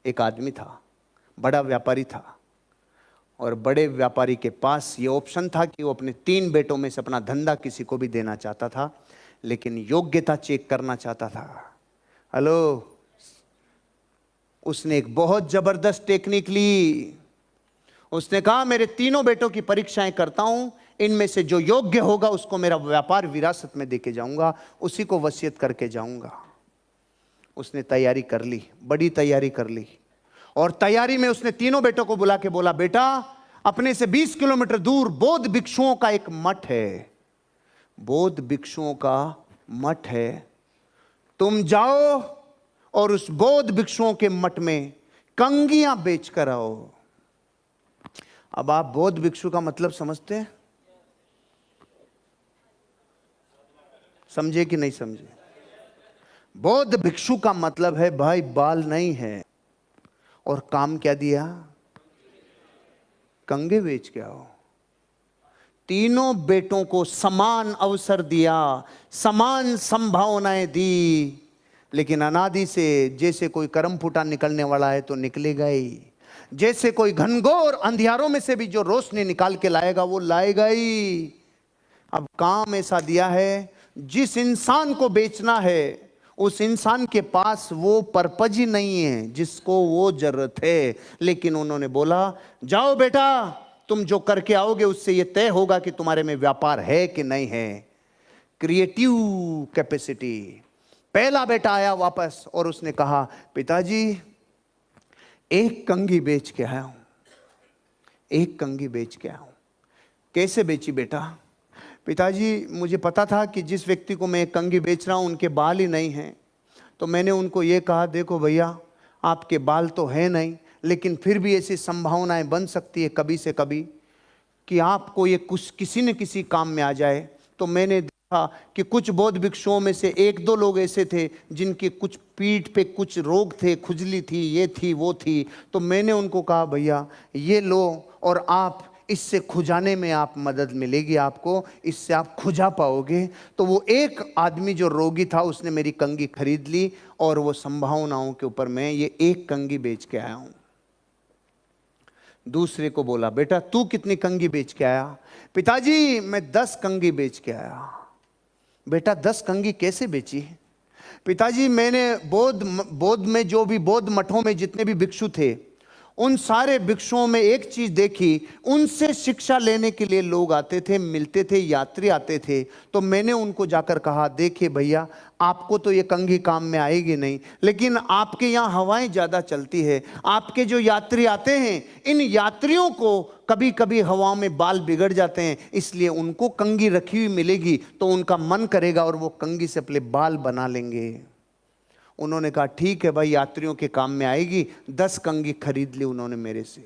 एक आदमी था, बड़ा व्यापारी था, और बड़े व्यापारी के पास ये ऑप्शन था कि वो अपने 3 बेटों में से अपना धंधा किसी को भी देना चाहता था, लेकिन योग्यता चेक करना चाहता था। हेलो, उसने एक बहुत जबरदस्त टेक्निक ली। उसने कहा मेरे 3 बेटों की परीक्षाएं करता हूं, इनमें से जो योग्य होगा उसको मेरा व्यापार विरासत में देके जाऊंगा, उसी को वसीयत करके जाऊंगा। उसने तैयारी कर ली, बड़ी तैयारी कर ली, और तैयारी में उसने 3 बेटों को बुला के बोला, बेटा अपने से 20 किलोमीटर दूर बौद्ध भिक्षुओं का एक मठ है, बौद्ध भिक्षुओं का मठ है, तुम जाओ और उस बौद्ध भिक्षुओं के मठ में कंगियां बेच कर आओ। अब आप बौद्ध भिक्षु का मतलब समझते हैं? समझे कि नहीं समझे? बौद्ध भिक्षु का मतलब है भाई बाल नहीं है, और काम क्या दिया? कंगे बेच के आओ। 3 बेटों को समान अवसर दिया, समान संभावनाएं दी, लेकिन अनादि से जैसे कोई करम फूटा निकलने वाला है तो निकलेगा ही, जैसे कोई घनघोर अंधियारों में से भी जो रोशनी निकाल के लाएगा वो लाएगा ही। अब काम ऐसा दिया है, जिस इंसान को बेचना है उस इंसान के पास वो पर्पज ही नहीं है जिसको वो जरूरत है, लेकिन उन्होंने बोला जाओ बेटा, तुम जो करके आओगे उससे ये तय होगा कि तुम्हारे में व्यापार है कि नहीं है। Creative capacity. पहला बेटा आया वापस और उसने कहा पिताजी एक कंगी बेच के आया हूं, एक कंगी बेच के आया हूं। कैसे बेची बेटा? पिताजी मुझे पता था कि जिस व्यक्ति को मैं कंगी बेच रहा हूं उनके बाल ही नहीं हैं, तो मैंने उनको ये कहा देखो भैया आपके बाल तो है नहीं, लेकिन फिर भी ऐसी संभावनाएं बन सकती है कभी से कभी कि आपको ये कुछ किसी न किसी काम में आ जाए। तो मैंने देखा कि कुछ बौद्ध भिक्षुओं में से 1-2 लोग ऐसे थे जिनके कुछ पीठ पे कुछ रोग थे, खुजली थी, ये थी वो थी, तो मैंने उनको कहा भैया ये लो और आप इससे खुजाने में आप मदद मिलेगी आपको, इससे आप खुजा पाओगे। तो वो एक आदमी जो रोगी था उसने मेरी कंगी खरीद ली, और वो संभावनाओं के ऊपर मैं ये एक कंगी बेच के आया हूं। दूसरे को बोला बेटा तू कितनी कंगी बेच के आया? पिताजी मैं 10 कंगी बेच के आया। बेटा 10 कंगी कैसे बेची? पिताजी मैंने बौद्ध में जो भी बौद्ध मठों में जितने भी भिक्षु थे उन सारे भिक्षुओं में एक चीज देखी, उनसे शिक्षा लेने के लिए लोग आते थे, मिलते थे, यात्री आते थे। तो मैंने उनको जाकर कहा देखिए भैया आपको तो ये कंघी काम में आएगी नहीं, लेकिन आपके यहाँ हवाएं ज़्यादा चलती है, आपके जो यात्री आते हैं इन यात्रियों को कभी कभी हवाओं में बाल बिगड़ जाते हैं, इसलिए उनको कंघी रखी हुई मिलेगी तो उनका मन करेगा और वो कंघी से अपने बाल बना लेंगे। उन्होंने कहा ठीक है भाई यात्रियों के काम में आएगी। 10 कंघी खरीद ली उन्होंने मेरे से।